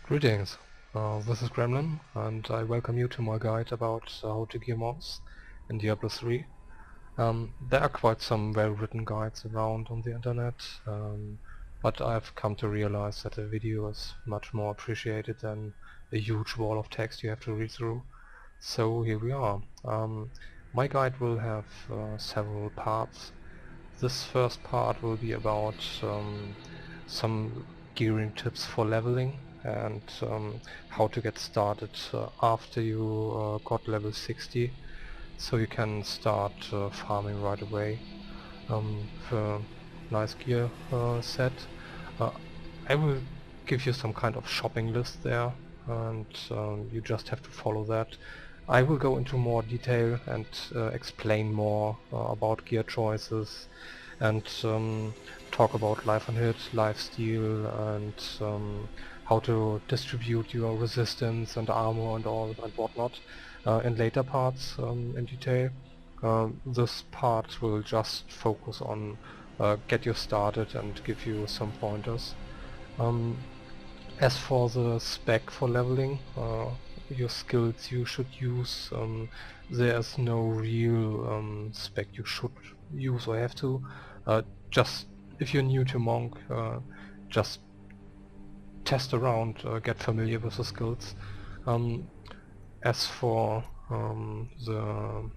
Greetings, this is Gremlin, and I welcome you to my guide about how to gear monks in Diablo 3. There are quite some well-written guides around on the internet, but I've come to realize that a video is much more appreciated than a huge wall of text you have to read through. So here we are. My guide will have several parts. This first part will be about some gearing tips for leveling and how to get started after you got level 60, so you can start farming right away with a nice gear set. Uh, I will give you some kind of shopping list there, and you just have to follow that. I will go into more detail and explain more about gear choices and talk about life on hit, lifesteal, and how to distribute your resistance and armor and all and whatnot in later parts in detail. This part will just focus on get you started and give you some pointers. As for the spec for leveling, your skills you should use, there's no real spec you should use or have to. Just if you're new to Monk, just test around, get familiar with the skills. As for the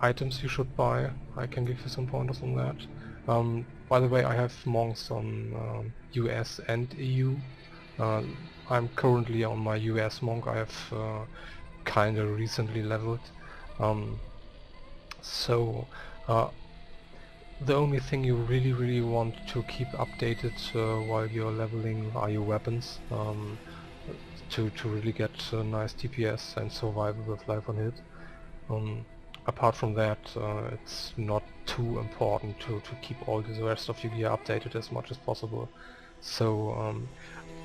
items you should buy, I can give you some pointers on that. By the way, I have monks on US and EU. I'm currently on my US monk. I have kinda recently leveled. So the only thing you really want to keep updated while you're leveling are your weapons, to really get nice DPS and survival with life on hit. Apart from that, it's not too important to keep all the rest of your gear updated as much as possible. So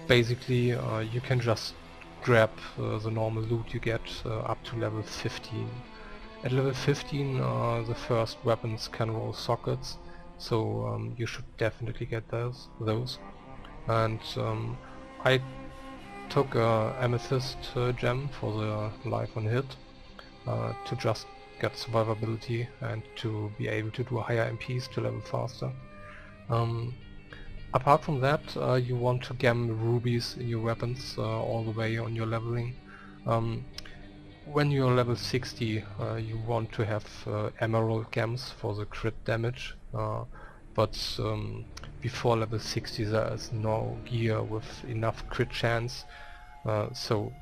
basically you can just grab the normal loot you get up to level 15. At level 15 the first weapons can roll sockets, so you should definitely get those. And I took a amethyst gem for the life on hit to just get survivability and to be able to do higher MPs to level faster. Apart from that, you want to gem rubies in your weapons all the way on your leveling. When you're level 60, you want to have emerald gems for the crit damage, but before level 60 there is no gear with enough crit chance, so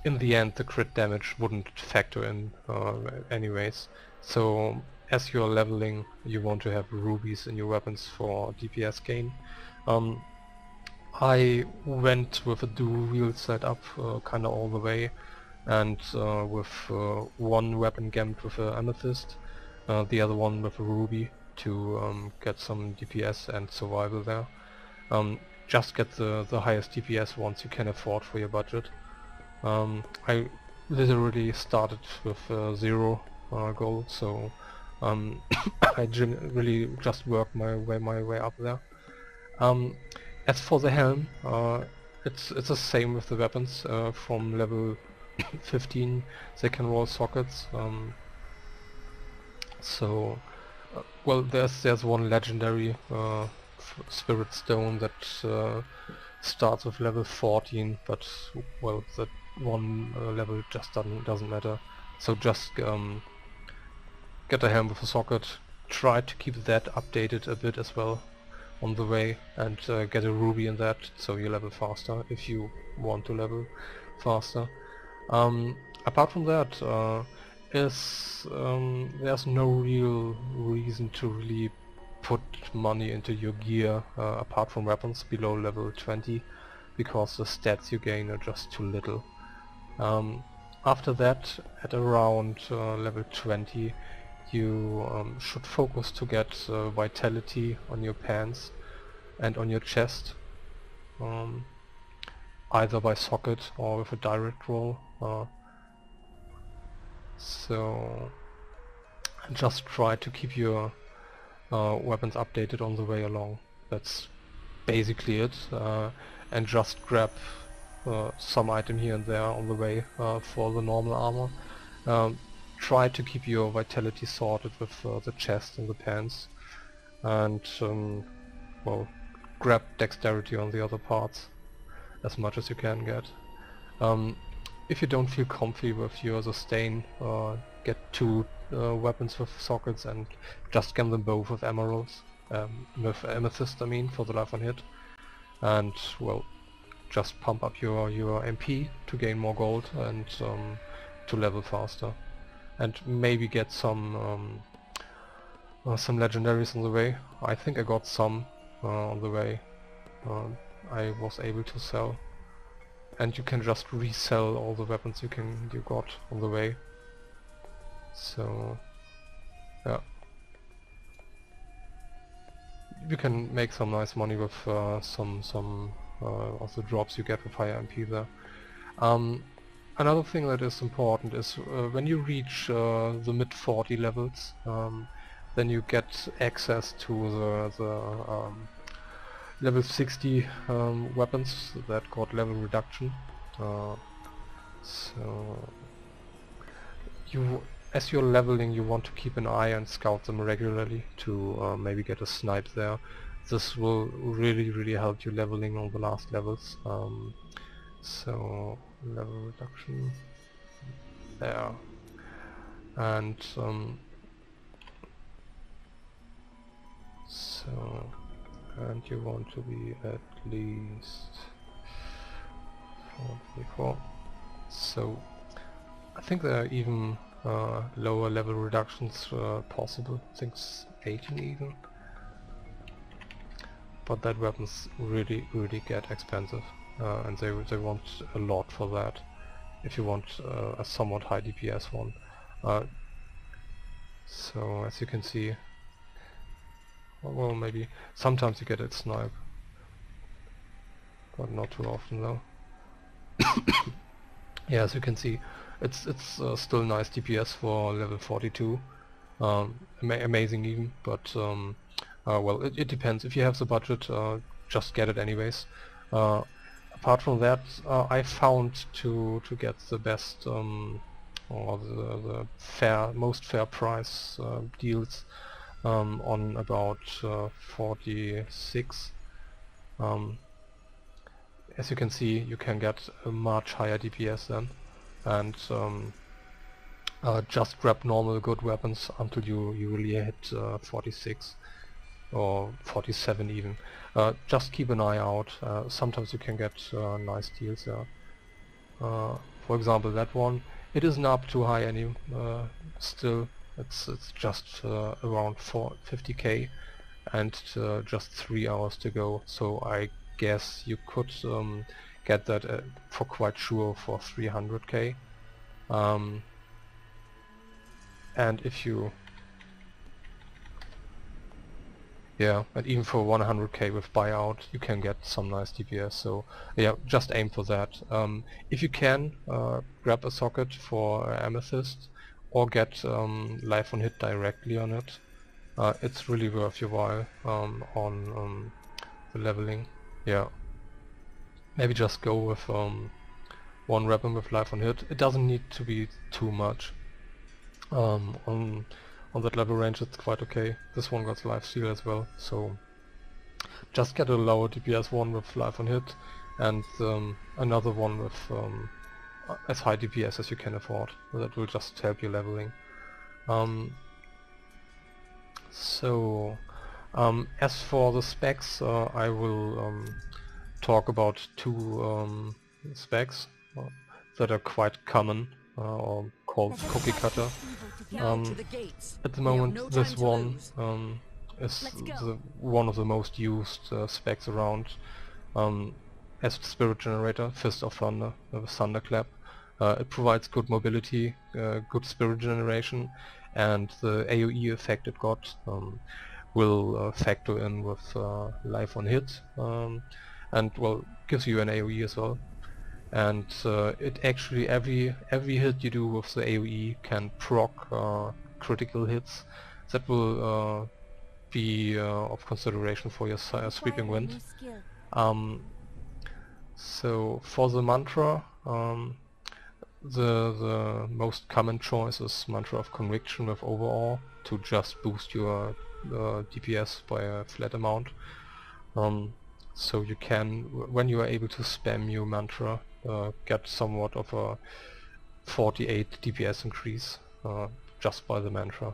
in the end the crit damage wouldn't factor in anyways. So as you're leveling, you want to have rubies in your weapons for DPS gain. I went with a dual wield setup kinda all the way, and with one weapon gemmed with an amethyst, the other one with a ruby to get some DPS and survival there. Just get the highest DPS ones you can afford for your budget. I literally started with 0 gold, so I really just worked my way up there. As for the helm, it's the same with the weapons. From level 15 they can roll sockets. Well, there's one legendary spirit stone that starts with level 14, but well, that one level just doesn't matter. So just get a helm with a socket, try to keep that updated a bit as well on the way, and get a ruby in that so you level faster if you want to level faster. Apart from that, there's no real reason to really put money into your gear apart from weapons below level 20, because the stats you gain are just too little. After that, at around level 20, you should focus to get vitality on your pants and on your chest, either by socket or with a direct roll. So just try to keep your weapons updated on the way along. That's basically it. and just grab some item here and there on the way for the normal armor. Try to keep your vitality sorted with the chest and the pants, and well, grab dexterity on the other parts as much as you can get. If you don't feel comfy with your sustain, get 2 weapons with sockets and just scan them both with emeralds, with amethyst I mean, for the life on hit, and well, just pump up your MP to gain more gold and to level faster, and maybe get some legendaries on the way. I think I got some on the way. I was able to sell, and you can just resell all the weapons you got on the way. So yeah, you can make some nice money with some of the drops you get with higher MP there. Another thing that is important is when you reach the mid 40 levels, then you get access to the level 60 weapons that got level reduction. So as you're leveling, you want to keep an eye and scout them regularly to maybe get a snipe there. This will really help you leveling on the last levels. So level reduction there, and and you want to be at least 44. So I think there are even lower level reductions possible. I think it's 18 even. But that weapons really get expensive, and they want a lot for that if you want a somewhat high DPS one. So as you can see, well, maybe sometimes you get a snipe, but not too often though. Yeah, as you can see, it's still nice DPS for level 42, amazing even, but well, it depends. If you have the budget, just get it anyways. Apart from that, I found to get the best or the most fair price deals on about 46. As you can see, you can get a much higher DPS then, and just grab normal good weapons until you really hit 46 or 47 even. Just keep an eye out. Sometimes you can get nice deals there. For example, that one, it isn't up too high any still. It's just around 50k and just 3 hours to go. So I guess you could get that for quite sure for 300k. And if you and even for 100k with buyout you can get some nice DPS, so yeah, just aim for that. If you can, grab a socket for amethyst or get life on hit directly on it. It's really worth your while on the leveling. Yeah, maybe just go with one weapon with life on hit. It doesn't need to be too much. On that level range it's quite okay. This one got life steal as well, so just get a lower DPS one with life on hit and another one with as high DPS as you can afford. That will just help you leveling. As for the specs, I will talk about 2 specs that are quite common, or called cookie cutter. At the moment, this one is one of the most used specs around. As the spirit generator, Fist of Thunder, with Thunderclap. It provides good mobility, good spirit generation, and the AoE effect it got will factor in with life on hit, and well, gives you an AoE as well. And it actually every hit you do with the AoE can proc critical hits. That will be of consideration for your sweeping wind. So for the mantra, the most common choice is Mantra of Conviction with Overall to just boost your DPS by a flat amount. So you can, when you are able to spam your mantra, get somewhat of a 48 DPS increase just by the mantra.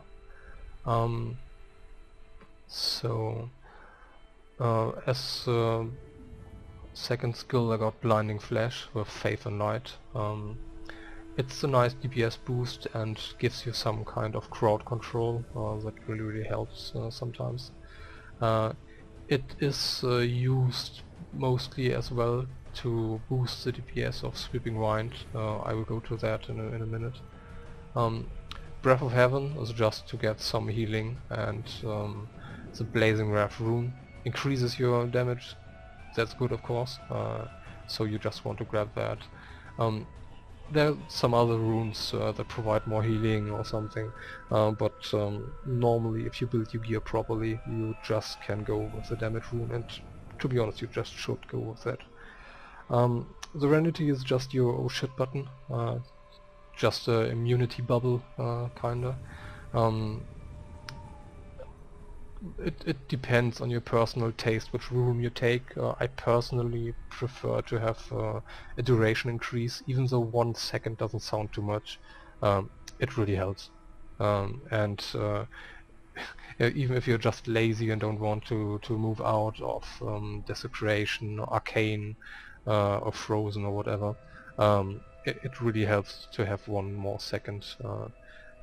As second skill I got Blinding Flash with Faith and Light. It's a nice DPS boost and gives you some kind of crowd control that really helps sometimes. It is used mostly as well to boost the DPS of Sweeping Wind. I will go to that in a minute. Breath of Heaven is just to get some healing, and the Blazing Wrath rune increases your damage. That's good, of course, so you just want to grab that. There are some other runes that provide more healing or something, but normally if you build your gear properly you just can go with the damage rune, and to be honest you just should go with that. The Serenity is just your oh shit button, just a immunity bubble kinda. It depends on your personal taste which rune you take. I personally prefer to have a duration increase, even though 1 second doesn't sound too much. It really helps. And even if you're just lazy and don't want to move out of Desecration or Arcane or Frozen or whatever, it really helps to have 1 more second,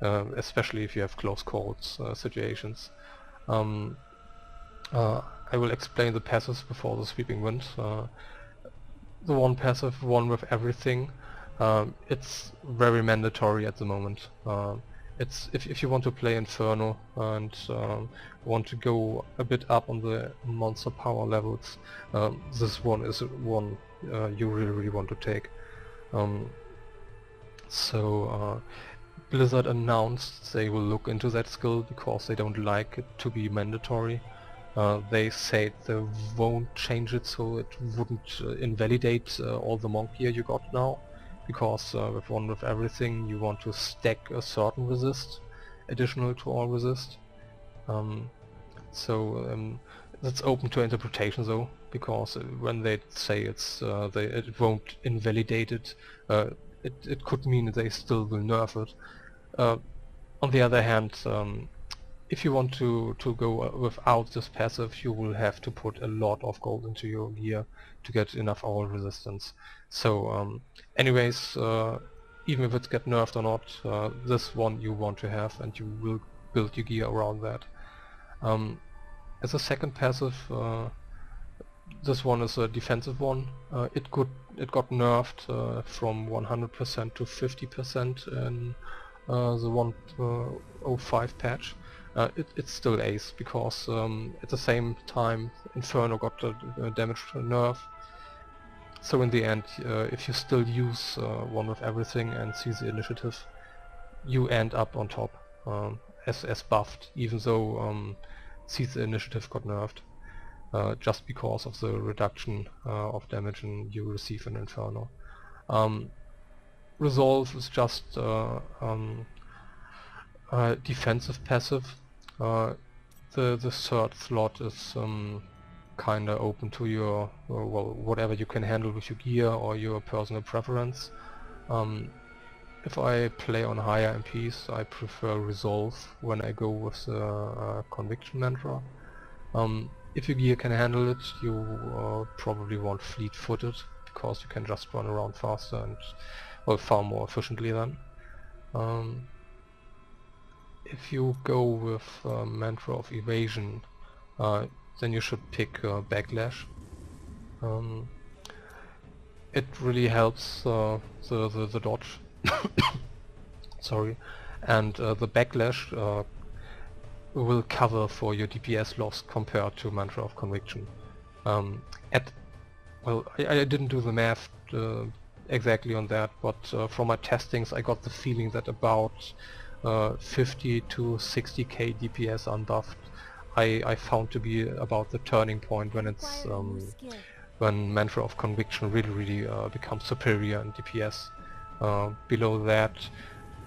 especially if you have close calls situations. I will explain the passives before the Sweeping Wind. The one passive, one with everything, it's very mandatory at the moment. It's if you want to play Inferno and want to go a bit up on the monster power levels, this one is one you really want to take. Blizzard announced they will look into that skill because they don't like it to be mandatory. They said they won't change it so it wouldn't invalidate all the monk gear you got now, because with one with everything you want to stack a certain resist additional to all resist. That's open to interpretation though, because when they say it won't invalidate it, it could mean they still will nerf it. On the other hand, if you want to go without this passive, you will have to put a lot of gold into your gear to get enough all resistance. So anyways, even if it gets nerfed or not, this one you want to have, and you will build your gear around that. As a second passive, this one is a defensive one. It got nerfed from 100% to 50% in the 1.05 patch. It's still ace because at the same time Inferno got a damage nerf. So in the end, if you still use one with everything and see the initiative, you end up on top as buffed, even though see the initiative got nerfed. Just because of the reduction of damage you receive in Inferno. Resolve is just defensive passive. The third slot is kinda open to your well, whatever you can handle with your gear or your personal preference. If I play on higher MPs, I prefer Resolve when I go with the Conviction mantra. If your gear can handle it, you probably want Fleet-footed, because you can just run around faster and, well, far more efficiently then. If you go with Mantra of Evasion, then you should pick Backlash. It really helps the dodge. Sorry, and the Backlash will cover for your DPS loss compared to Mantra of Conviction. Well, I didn't do the math exactly on that, but from my testings I got the feeling that about 50 to 60k DPS unbuffed I found to be about the turning point when it's when Mantra of Conviction really becomes superior in DPS. Below that,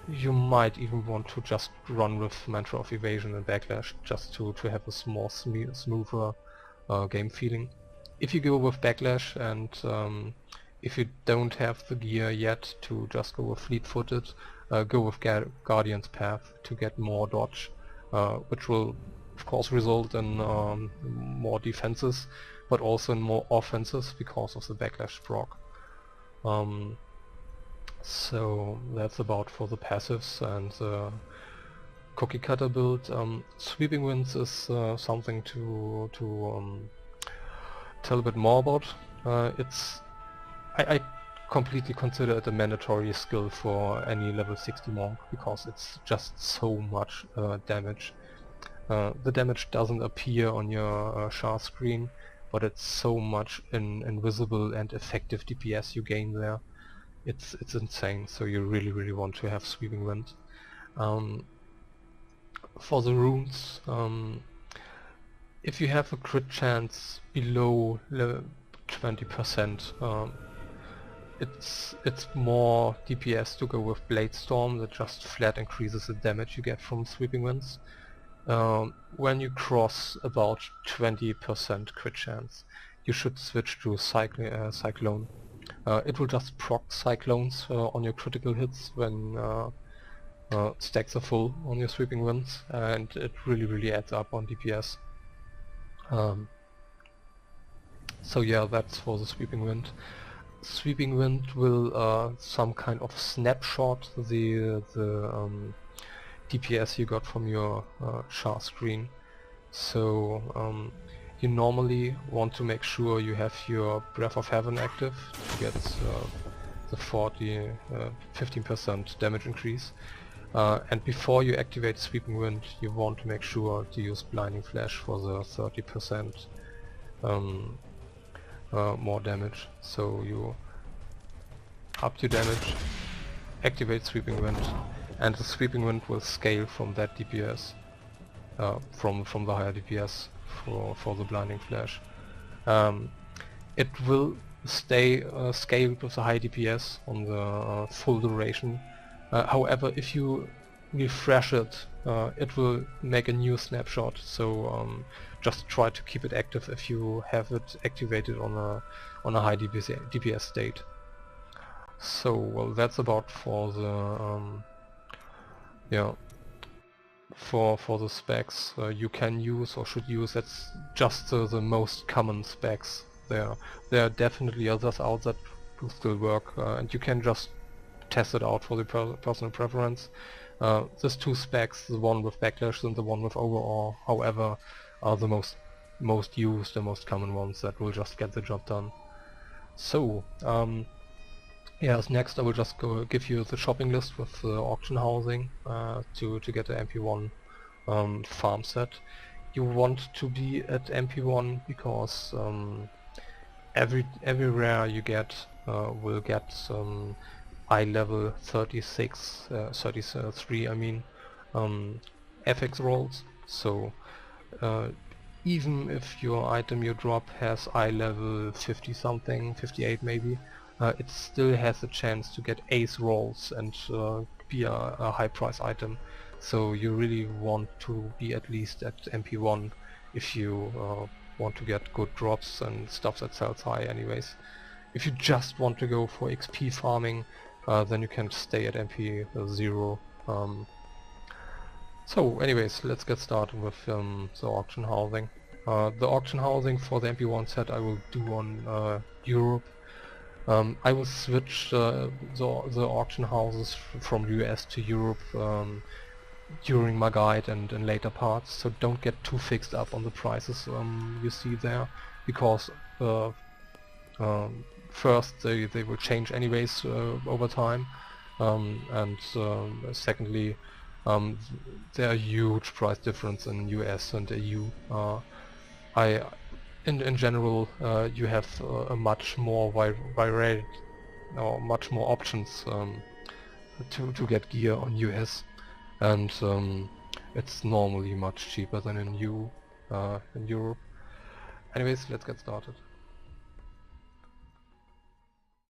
you might even want to just run with Mantra of Evasion and Backlash just to have a smoother game feeling. If you go with Backlash and if you don't have the gear yet to just go with Fleet-footed, go with Guardian's Path to get more dodge, which will of course result in more defenses, but also in more offenses because of the Backlash proc. So that's about for the passives and the cookie cutter build. Sweeping Winds is something to tell a bit more about. I completely consider it a mandatory skill for any level 60 monk because it's just so much damage. The damage doesn't appear on your char screen, but it's so much invisible and effective DPS you gain there. It's insane, so you really want to have Sweeping Wind. For the runes, if you have a crit chance below 20%, it's more DPS to go with Blade Storm that just flat increases the damage you get from Sweeping Winds. When you cross about 20% crit chance, you should switch to Cyclone. It will just proc Cyclones on your critical hits when stacks are full on your Sweeping Winds, and it really adds up on DPS. So yeah, that's for the Sweeping Wind. Sweeping Wind will some kind of snapshot the DPS you got from your char screen. So you normally want to make sure you have your Breath of Heaven active to get the 15% damage increase. And before you activate Sweeping Wind, you want to make sure to use Blinding Flash for the 30% more damage. So you up your damage, activate Sweeping Wind, and the Sweeping Wind will scale from that DPS, from the higher DPS for the Blinding Flash. It will stay scaled with the high DPS on the full duration. However, if you refresh it, it will make a new snapshot. So just try to keep it active if you have it activated on a high DPS state. So well, that's about for the for the specs you can use or should use. That's just the most common specs. There are definitely others out that will still work, and you can just test it out for the personal preference. These two specs, the one with Backlash and the one with Overall, however, are the most used, the most common ones that will just get the job done. So yes, next I will just give you the shopping list with the auction housing to get the MP1 farm set. You want to be at MP1 because every rare you get will get some eye level 33 I mean FX rolls. So even if your item you drop has eye level 50 something, 58 maybe, it still has a chance to get ace rolls and be a high price item. So you really want to be at least at MP1 if you want to get good drops and stuff that sells high anyways. If you just want to go for XP farming, then you can stay at MP0. So anyways, let's get started with the auction housing. The auction housing for the MP1 set I will do on Europe. I will switch the auction houses from US to Europe during my guide and in later parts, so don't get too fixed up on the prices you see there, because first they will change anyways over time, and secondly there are huge price difference in US and EU. In general, you have a much more varied or much more options to get gear on US, and it's normally much cheaper than in Europe. Anyways, let's get started.